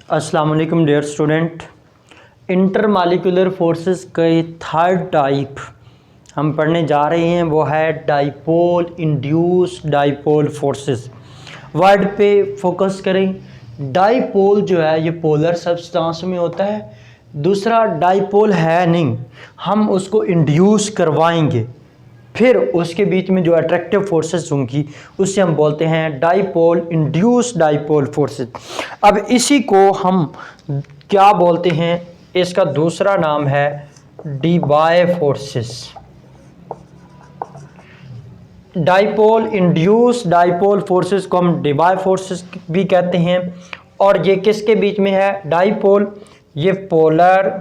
अस्सलाम वालेकुम dear student. Intermolecular forces के थर्ड टाइप हम पढ़ने जा रहे हैं, वो है dipole induced dipole forces. Word पे फोकस करें। डाइपोल जो है ये पोलर सब्सटेंस में होता है, दूसरा डाइपोल है नहीं, हम उसको इंड्यूस करवाएंगे, फिर उसके बीच में जो अट्रैक्टिव फोर्सेस होंगी उससे हम बोलते हैं डाइपोल इंड्यूस्ड डाइपोल फोर्सेस। अब इसी को हम क्या बोलते हैं, इसका दूसरा नाम है Debye forces. Dipole induced dipole forces को हम डीबाय फोर्सेस भी कहते हैं। और ये किसके बीच में है? डाइपोल ये पोलर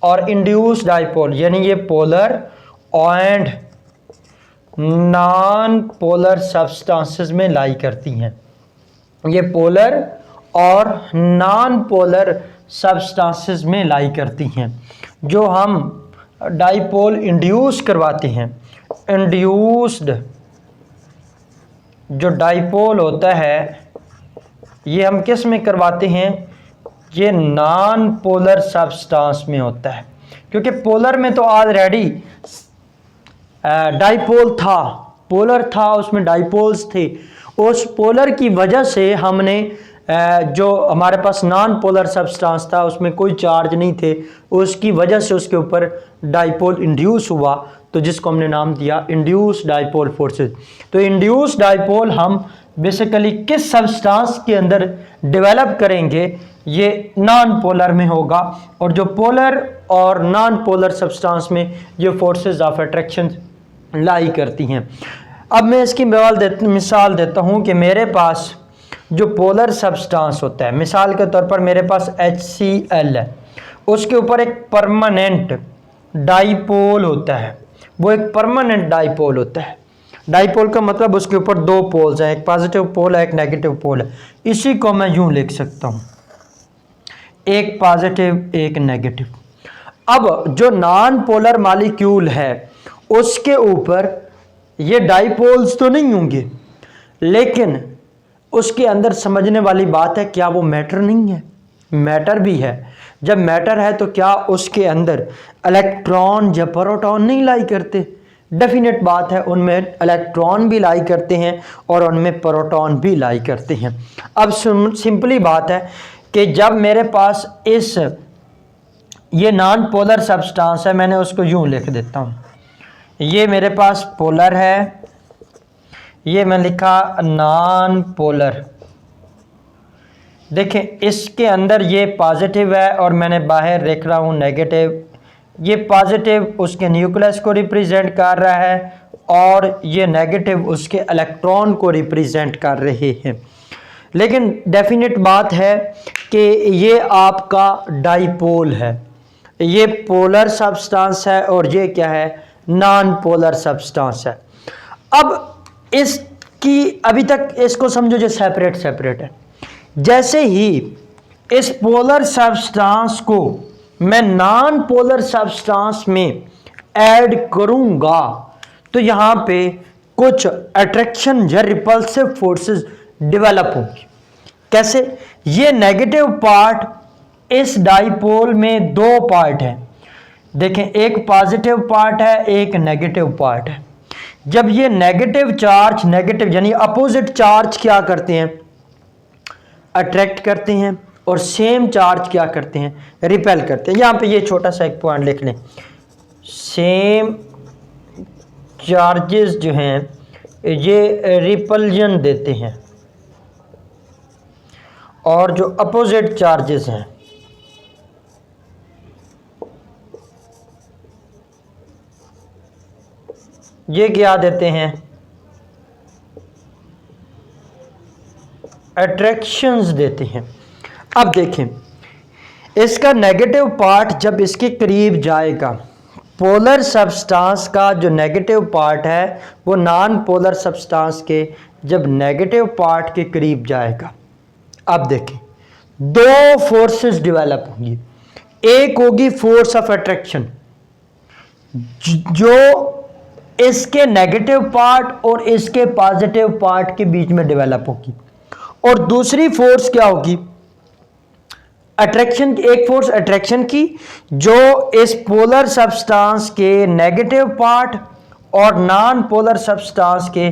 और इंड्यूस्ड डाइपोल यानी ये polar and non polar substances में लाई करती हैं। ये पोलर और नॉन पोलर सब्सटेंसेस में लाई करती हैं जो हम डाइपोल इंड्यूस करवाते हैं। इंड्यूस्ड जो डाइपोल होता है ये हम किस में करवाते हैं? ये नॉन पोलर सब्सटेंस में होता है, क्योंकि पोलर में तो ऑलरेडी डाइपोल था, पोलर था, उसमें डाइपोल्स थे। उस पोलर की वजह से हमने जो हमारे पास नॉन पोलर सब्सटेंस था उसमें कोई चार्ज नहीं थे, उसकी वजह से उसके ऊपर डाइपोल इंड्यूस हुआ, तो जिसको हमने नाम दिया इंड्यूस डाइपोल फोर्सेस। तो इंड्यूस डाइपोल हम बेसिकली किस सब्सटेंस के अंदर डेवलप करेंगे? ये नॉन पोलर में होगा, और जो पोलर और नॉन पोलर सब्सटेंस में ये फोर्सेस ऑफ अट्रैक्शन लाई करती हैं। अब मैं इसकी मिसाल देता हूँ कि मेरे पास जो पोलर सब्सटेंस होता है, मिसाल के तौर पर मेरे पास HCl है, उसके ऊपर एक परमानेंट डाइपोल होता है, वो एक परमानेंट डाइपोल होता है। डाइपोल का मतलब उसके ऊपर दो पोल्स हैं, एक पॉजिटिव पोल है, एक नेगेटिव पोल है। इसी को मैं यूं लिख सकता हूं, एक पॉजिटिव एक नेगेटिव। अब जो नॉन पोलर मॉलिक्यूल है उसके ऊपर ये डाइपोल्स तो नहीं होंगे, लेकिन उसके अंदर समझने वाली बात है, क्या वो मैटर नहीं है? मैटर भी है। जब मैटर है तो क्या उसके अंदर इलेक्ट्रॉन या प्रोटॉन नहीं लाई करते? डेफिनेट बात है, उनमें इलेक्ट्रॉन भी लाई करते हैं और उनमें प्रोटॉन भी लाई करते हैं। अब सिंपली बात है कि जब मेरे पास ये नॉन पोलर सब्सटेंस है, मैंने उसको यूं लिख देता हूं, ये मेरे पास पोलर है, ये मैं लिखा नॉन पोलर। देखें इसके अंदर ये पॉजिटिव है और मैंने बाहर लिख रहा हूँ नेगेटिव। ये पॉजिटिव उसके न्यूक्लियस को रिप्रेजेंट कर रहा है और ये नेगेटिव उसके इलेक्ट्रॉन को रिप्रेजेंट कर रहे हैं। लेकिन डेफिनेट बात है कि ये आपका डाइपोल है, ये पोलर सब्सटेंस है और ये क्या है? नॉन पोलर सब्सटेंस है। अब इसकी अभी तक इसको समझो जो सेपरेट सेपरेट है। जैसे ही इस पोलर सब्सटेंस को मैं नॉन पोलर सब्सटेंस में ऐड करूंगा तो यहां पे कुछ अट्रैक्शन या रिपल्सिव फोर्सेस डेवलप होंगी। कैसे? ये नेगेटिव पार्ट, इस डाइपोल में दो पार्ट हैं, देखें एक पॉजिटिव पार्ट है, एक नेगेटिव पार्ट है। जब ये नेगेटिव चार्ज, नेगेटिव यानी अपोजिट चार्ज क्या करते हैं? अट्रैक्ट करते हैं, और सेम चार्ज क्या करते हैं? रिपेल करते हैं। यहां पे ये छोटा सा एक पॉइंट लिख लें, सेम चार्जेस जो हैं ये रिपल्जन देते हैं, और जो अपोजिट चार्जेस हैं ये क्या देते हैं? अट्रैक्शंस देते हैं। अब देखें इसका नेगेटिव पार्ट जब इसके करीब जाएगा, पोलर सब्सटेंस का जो नेगेटिव पार्ट है वो नॉन पोलर सब्सटेंस के जब नेगेटिव पार्ट के करीब जाएगा, अब देखें दो फोर्सेस डेवलप होंगी। एक होगी फोर्स ऑफ अट्रैक्शन जो इसके नेगेटिव पार्ट और इसके पॉजिटिव पार्ट के बीच में डेवलप होगी, और दूसरी फोर्स क्या होगी? अट्रैक्शन, एक फोर्स अट्रैक्शन की जो इस पोलर सब्सटेंस के नेगेटिव पार्ट और नॉन पोलर सब्सटेंस के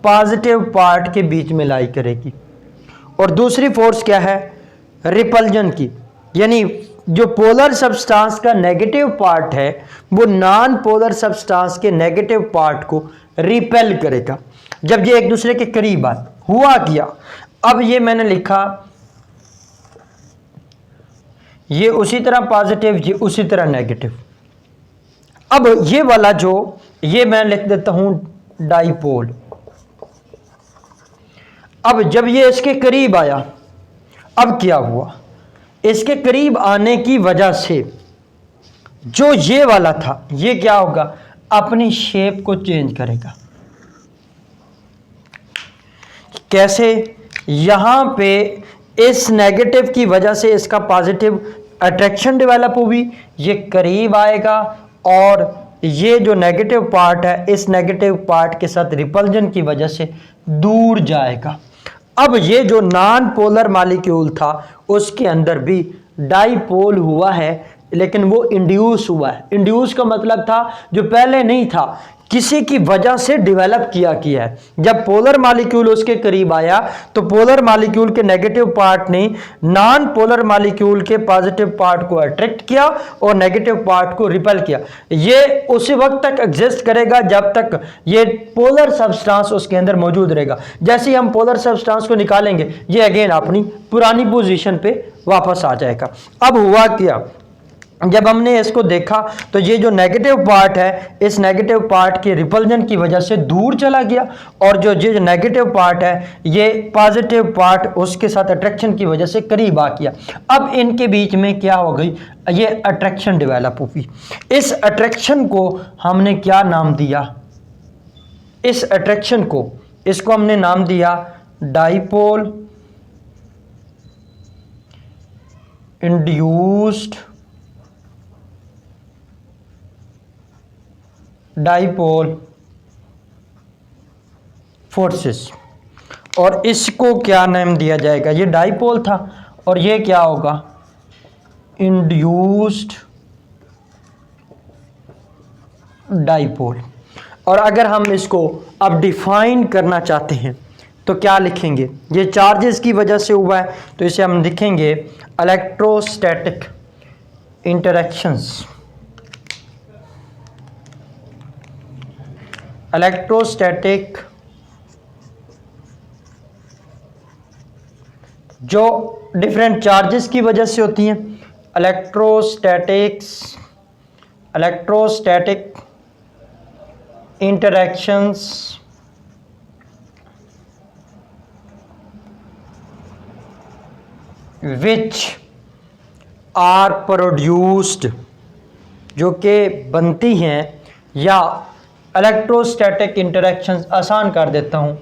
पॉजिटिव पार्ट के बीच में लाई करेगी। और दूसरी फोर्स क्या है, रिपल्जन की, यानी जो पोलर सब्सटेंस का नेगेटिव पार्ट है वो नॉन पोलर सब्सटेंस के नेगेटिव पार्ट को रिपेल करेगा जब ये एक दूसरे के करीब आए। हुआ क्या, अब ये मैंने लिखा, ये उसी तरह पॉजिटिव, ये उसी तरह नेगेटिव। अब ये वाला जो, ये मैं लिख देता हूं डाइपोल। अब जब ये इसके करीब आया, अब क्या हुआ, इसके करीब आने की वजह से जो ये वाला था ये क्या होगा, अपनी शेप को चेंज करेगा। कैसे, यहां पे इस नेगेटिव की वजह से इसका पॉजिटिव अट्रैक्शन डेवलप हुई, ये करीब आएगा और ये जो नेगेटिव पार्ट है इस नेगेटिव पार्ट के साथ रिपल्जन की वजह से दूर जाएगा। अब ये जो नॉन पोलर मॉलिक्यूल था उसके अंदर भी डाइपोल हुआ है, लेकिन वो इंड्यूस हुआ है। इंड्यूस का मतलब था जो पहले नहीं था, किसी की वजह से डेवलप किया है। जब पोलर मॉलिक्यूल उसके करीब आया तो पोलर मॉलिक्यूल के नेगेटिव पार्ट ने नॉन पोलर मॉलिक्यूल के पॉजिटिव पार्ट को अट्रैक्ट किया और नेगेटिव पार्ट को रिपेल किया। ये उसी वक्त तक एग्जिस्ट करेगा जब तक ये पोलर सब्सटेंस उसके अंदर मौजूद रहेगा। जैसे ही हम पोलर सब्सटेंस को निकालेंगे ये अगेन अपनी पुरानी पोजीशन पे वापस आ जाएगा। अब हुआ क्या, जब हमने इसको देखा तो ये जो नेगेटिव पार्ट है इस नेगेटिव पार्ट के रिपल्जन की वजह से दूर चला गया और जो ये नेगेटिव पार्ट है ये पॉजिटिव पार्ट उसके साथ अट्रैक्शन की वजह से करीब आ गया। अब इनके बीच में क्या हो गई, ये अट्रैक्शन डेवलप हुई। इस अट्रैक्शन को हमने क्या नाम दिया, इस अट्रैक्शन को, इसको हमने नाम दिया डाइपोल इंड्यूस्ड डाइपोल फोर्सेस। और इसको क्या नाम दिया जाएगा, ये डाइपोल था और ये क्या होगा, इंड्यूस्ड डाइपोल। और अगर हम इसको अब डिफाइन करना चाहते हैं तो क्या लिखेंगे, ये चार्जेस की वजह से हुआ है तो इसे हम लिखेंगे इलेक्ट्रोस्टैटिक इंटरैक्शंस। इलेक्ट्रोस्टैटिक जो डिफरेंट चार्जेस की वजह से होती हैं, electrostatic interactions which are produced, जो कि बनती हैं, या इलेक्ट्रोस्टैटिक इंटरैक्शंस आसान कर देता हूं,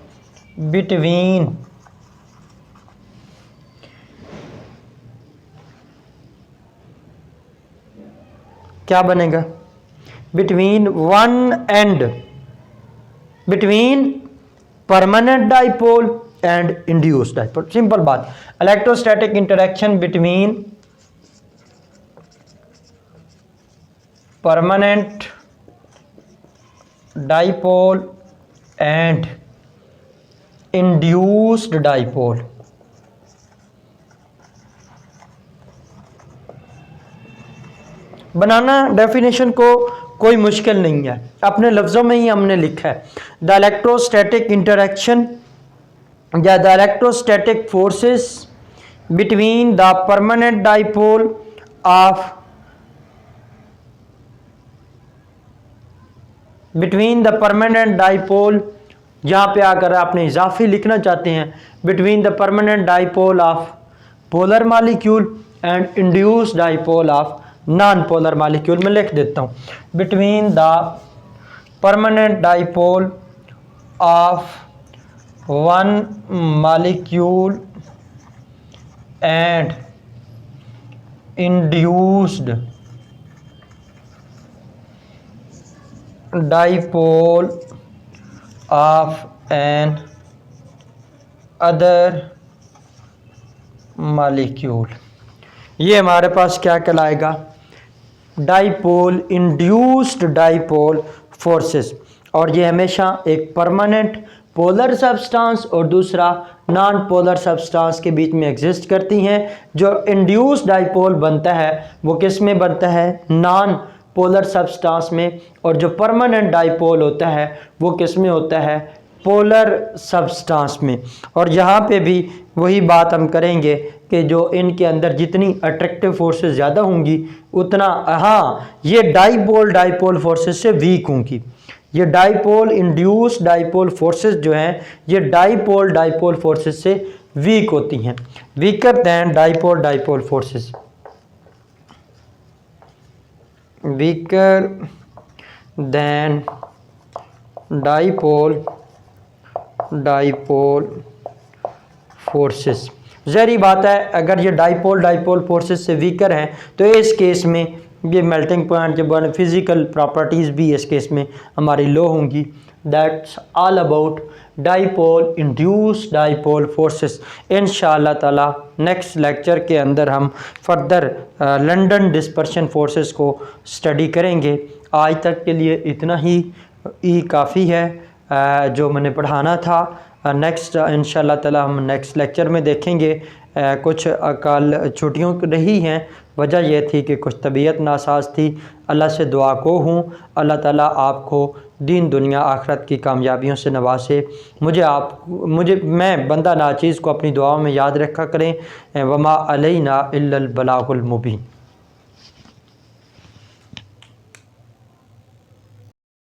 बिटवीन क्या बनेगा, between one and, between permanent dipole and induced dipole. Simple बात, electrostatic interaction between permanent dipole and induced dipole. बनाना डेफिनेशन को कोई मुश्किल नहीं है, अपने लफ्ज़ों में ही हमने लिखा है। द इलेक्ट्रोस्टैटिक इंटरैक्शन या the electrostatic forces between the permanent dipole of between the permanent dipole, यहाँ पे आकर आपने इजाफी लिखना चाहते हैं, between the permanent dipole of polar molecule and induced dipole of non polar molecule में लिख देता हूँ, between the permanent dipole of one molecule and induced dipole of an other molecule। ये हमारे पास क्या कहलाएगा, डाइपोल, इंड्यूस्ड डाइपोल फोर्सेस। और ये हमेशा एक परमानेंट पोलर सब्सटेंस और दूसरा नॉन पोलर सब्सटेंस के बीच में एग्जिस्ट करती हैं। जो इंड्यूस्ड डाइपोल बनता है वो किस में बनता है, नॉन पोलर सब्सटेंस में, और जो परमानेंट डाइपोल होता है वो किस में होता है, पोलर सब्सटेंस में। और यहाँ पे भी वही बात हम करेंगे कि जो इनके अंदर जितनी अट्रैक्टिव फोर्सेस ज़्यादा होंगी उतना, हाँ, ये डाइपोल फोर्सेस से वीक होंगी। ये डाइपोल इंड्यूस्ड डाइपोल फोर्सेस जो हैं ये डाइपोल फोर्सेस से वीक होती हैं, weaker than dipole forces, weaker than dipole forces. ज़हरी बात है, अगर ये डाइपोल फोर्सेस से वीकर हैं तो इस केस में ये मेल्टिंग पॉइंट जो बन फिज़िकल प्रॉपर्टीज़ भी इस केस में हमारी लो होंगी। That's all about dipole induced dipole forces. इंशाअल्लाह ताला नेक्स्ट लेक्चर के अंदर हम फर्दर लंदन डिस्पर्शन फोर्सेस को स्टडी करेंगे। आज तक के लिए इतना ही काफ़ी है जो मैंने पढ़ाना था। नेक्स्ट इंशाअल्लाह ताला हम नेक्स्ट लेक्चर में देखेंगे। कुछ कल छुट्टियों रही हैं, वजह यह थी कि कुछ तबीयत नासाज थी। अल्लाह से दुआ को हूँ अल्लाह ताला आपको दीन दुनिया आखरत की कामयाबियों से नवासे। मैं बंदा नाचीज़ को अपनी दुआओं में याद रखा करें। वमा अलैना इल्लल बलागुल मुबीन।